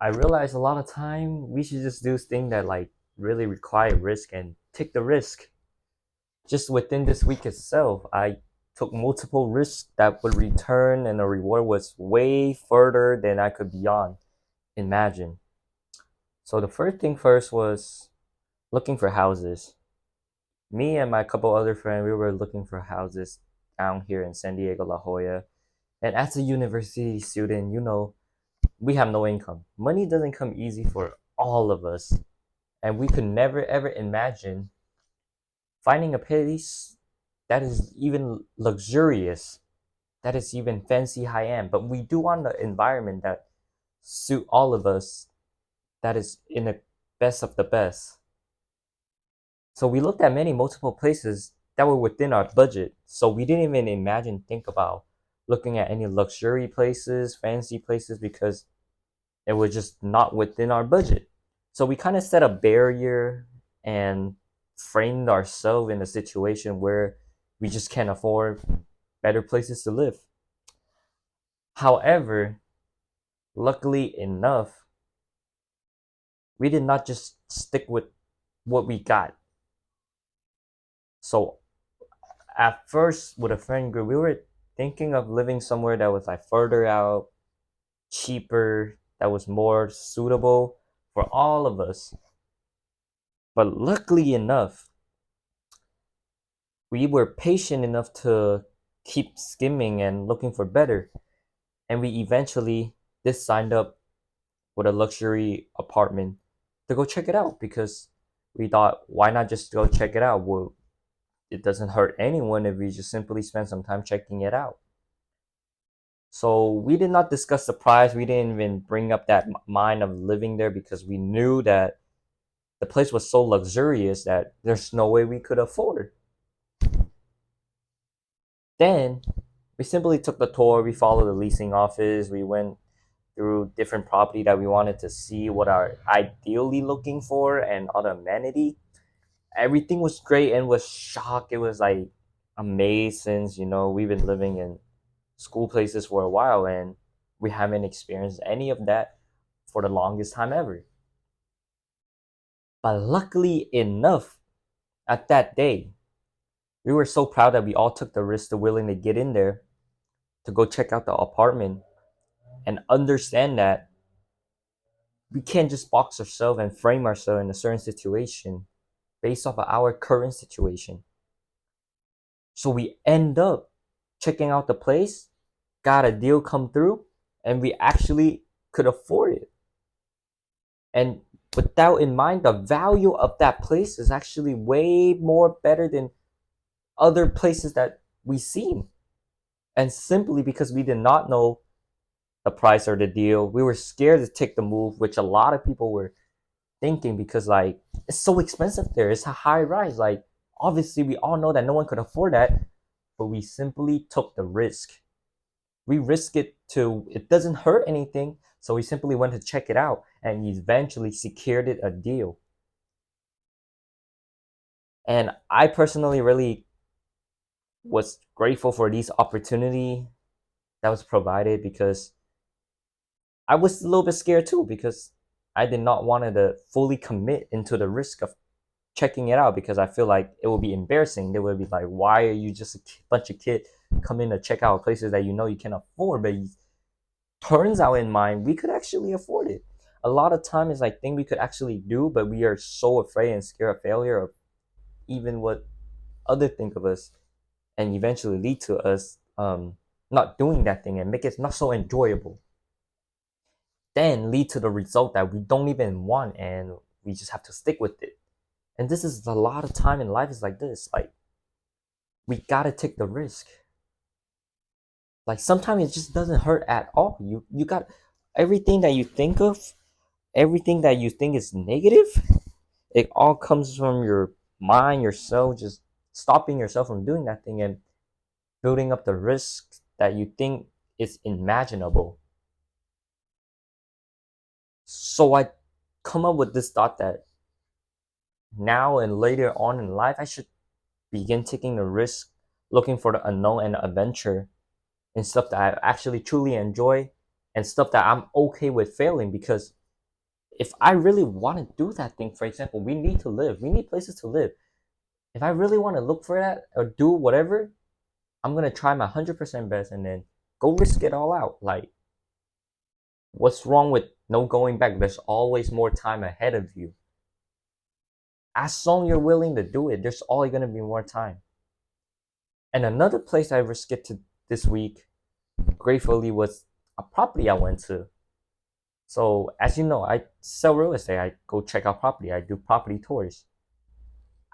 I realize a lot of time we should just do things that like really require risk and take the risk. Just within this week itself, I took multiple risks that would return and the reward was way further than I could beyond imagine. So the first thing first was looking for houses. Me and my couple other friends, we were looking for houses down here in San Diego, La Jolla. And as a university student, we have no income. Money doesn't come easy for all of us. And we could never ever imagine finding a place that is even luxurious, that is even fancy high end. But we do want the environment that suit all of us, that is in the best of the best. So we looked at many multiple places that were within our budget. So we didn't even think about looking at any luxury places, fancy places, because it was just not within our budget. So we kind of set a barrier and framed ourselves in a situation where we just can't afford better places to live. However, luckily enough, we did not just stick with what we got. So at first, with a friend group, we were thinking of living somewhere that was like further out, cheaper, that was more suitable for all of us. But luckily enough, we were patient enough to keep skimming and looking for better. And we eventually just signed up with a luxury apartment to go check it out because we thought, why not just go check it out? Well, it doesn't hurt anyone if we just simply spend some time checking it out. So we did not discuss the price. We didn't even bring up that mind of living there because we knew that the place was so luxurious that there's no way we could afford. Then we simply took the tour. We followed the leasing office. We went through different property that we wanted to see what are ideally looking for and other amenity. Everything was great and was shocked. It was like amazed since we've been living in school places for a while and we haven't experienced any of that for the longest time ever. But luckily enough, at that day, we were so proud that we all took the risk to willing to get in there to go check out the apartment and understand that we can't just box ourselves and frame ourselves in a certain situation based off of our current situation. So we end up checking out the place, got a deal come through, and we actually could afford it. And with that in mind, the value of that place is actually way more better than other places that we've seen. And simply because we did not know the price or the deal, we were scared to take the move, which a lot of people were thinking because like it's so expensive there. It's a high rise. Like obviously we all know that no one could afford that, but we simply took the risk. We risk it to it doesn't hurt anything, so we simply went to check it out and eventually secured it a deal. And I personally really was grateful for this opportunity that was provided because I was a little bit scared too because I did not want to fully commit into the risk of checking it out because I feel like it would be embarrassing. They would be like, "Why are you just a bunch of kids coming to check out places that you know you can afford?" But turns out in mind, we could actually afford it. A lot of time is like thing we could actually do, but we are so afraid and scared of failure or even what other think of us, and eventually lead to us not doing that thing and make it not so enjoyable. Then lead to the result that we don't even want and we just have to stick with it. And this is a lot of time in life is like this. Like we gotta take the risk. Like sometimes it just doesn't hurt at all. You got everything that you think of, everything that you think is negative, it all comes from your mind, yourself, just stopping yourself from doing that thing and building up the risk that you think is imaginable. So I come up with this thought that now and later on in life, I should begin taking a risk, looking for the unknown and adventure and stuff that I actually truly enjoy and stuff that I'm okay with failing because If I really want to do that thing, for example, we need to live, we need places to live. If I really want to look for that or do whatever, I'm gonna try my 100% best and then go risk it all out. Like, what's wrong with no going back? There's always more time ahead of you. As long as you're willing to do it, there's always gonna be more time. And another place I risked it to this week, gratefully, was a property I went to. So as you know, I sell real estate. I go check out property. I do property tours.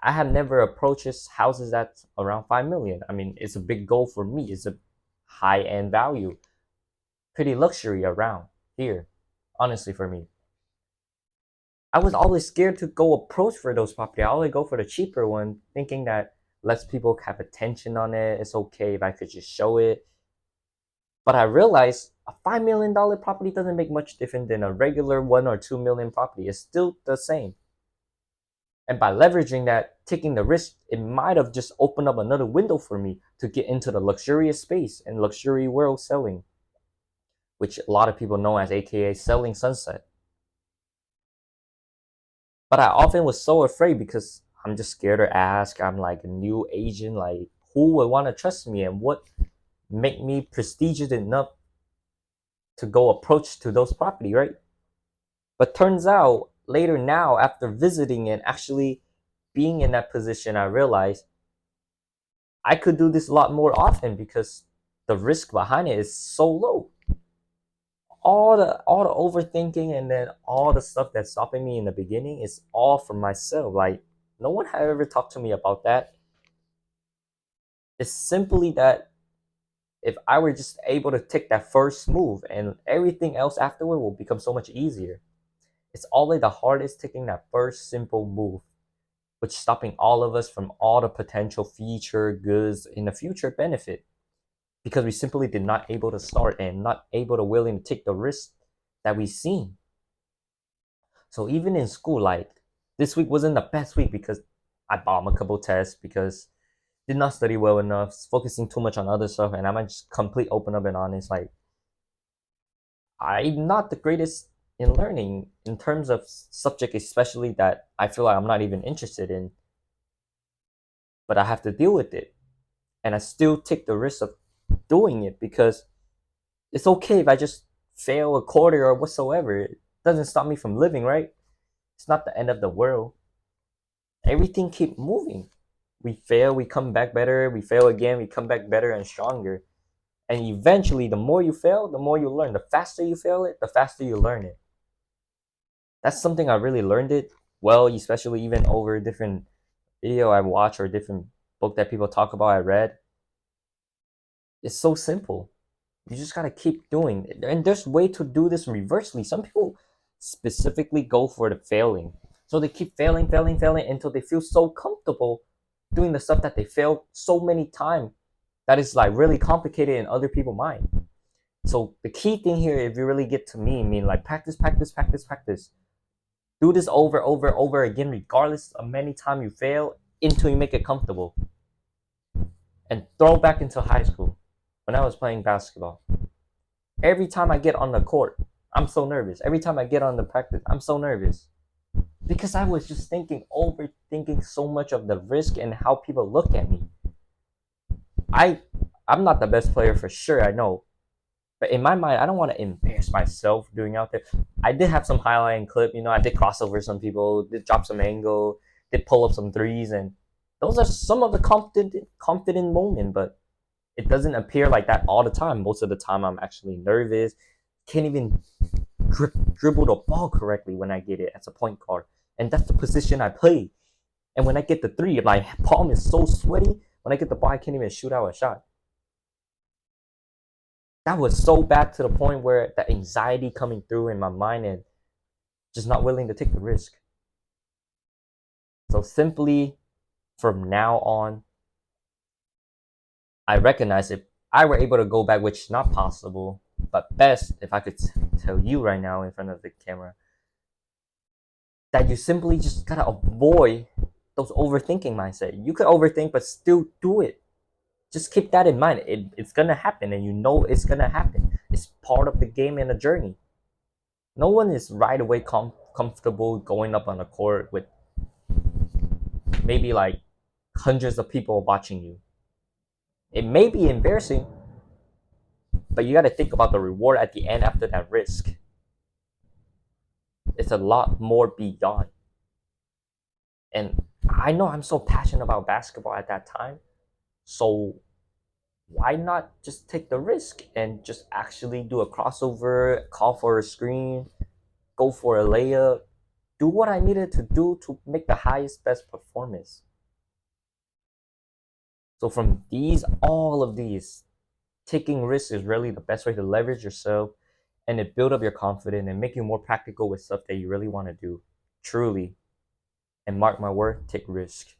I have never approached houses that's around 5 million. I mean, it's a big goal for me. It's a high end value, pretty luxury around here, honestly, for me. I was always scared to go approach for those property. I always go for the cheaper one, thinking that less people have attention on it. It's okay if I could just show it. But I realized a $5 million property doesn't make much different than a regular 1 or 2 million property. It's still the same. And by leveraging that, taking the risk, it might have just opened up another window for me to get into the luxurious space and luxury world selling, which a lot of people know as AKA selling sunset. But I often was so afraid because I'm just scared to ask. I'm like a new agent, like who would want to trust me and what make me prestigious enough to go approach to those property, right? But turns out later now, after visiting and actually being in that position, I realized I could do this a lot more often because the risk behind it is so low. All the overthinking and then all the stuff that's stopping me in the beginning is all from myself. Like, no one had ever talked to me about that. It's simply that if I were just able to take that first move and everything else afterward will become so much easier. It's always the hardest taking that first simple move, which stopping all of us from all the potential future goods in the future benefit because we simply did not able to start and not able to willing to take the risk that we've seen. So even in school, like this week wasn't the best week because I bombed a couple tests because did not study well enough, focusing too much on other stuff, and I'm just complete open up and honest. Like I'm not the greatest in learning in terms of subject, especially that I feel like I'm not even interested in, but I have to deal with it, and I still take the risk of doing it because it's okay if I just fail a quarter or whatsoever. It doesn't stop me from living, right? It's not the end of the world. Everything keep moving. We fail, we come back better. We fail again, we come back better and stronger. And eventually, the more you fail, the more you learn. The faster you fail it, the faster you learn it. That's something I really learned it well, especially even over different video I watch or different book that people talk about I read. It's so simple. You just gotta keep doing it. And there's way to do this reversely. Some people specifically go for the failing. So they keep failing, failing, failing until they feel so comfortable doing the stuff that they failed so many times that is like really complicated in other people's mind. So the key thing here, if you really get to me, I mean like practice, practice, practice, practice. Do this over, over, over again, regardless of many times you fail, until you make it comfortable. And throw back into high school when I was playing basketball. Every time I get on the court, I'm so nervous. Every time I get on the practice, I'm so nervous. Because I was just overthinking so much of the risk and how people look at me. I I'm not the best player for sure, I know. But in my mind, I don't want to embarrass myself doing out there. I did have some highlight and clip, I did crossover some people, did drop some angle, did pull up some threes, and those are some of the confident moment, but it doesn't appear like that all the time. Most of the time I'm actually nervous, can't even dribble the ball correctly when I get it as a point guard. And that's the position I play. And when I get the three, my palm is so sweaty. When I get the ball, I can't even shoot out a shot. That was so bad to the point where the anxiety coming through in my mind and just not willing to take the risk. So simply from now on, I recognize if I were able to go back, which is not possible, but best if I could tell you right now in front of the camera, that you simply just gotta avoid those overthinking mindset. You could overthink, but still do it. Just keep that in mind. It's gonna happen, and you know it's gonna happen. It's part of the game and the journey. No one is right away comfortable going up on a court with maybe like hundreds of people watching you. It may be embarrassing, but you got to think about the reward at the end after that risk. It's a lot more beyond. And I know I'm so passionate about basketball at that time. So why not just take the risk and just actually do a crossover, call for a screen, go for a layup, do what I needed to do to make the highest, best performance. So from all of these, taking risks is really the best way to leverage yourself and to build up your confidence and make you more practical with stuff that you really want to do. Truly. And mark my word, take risk.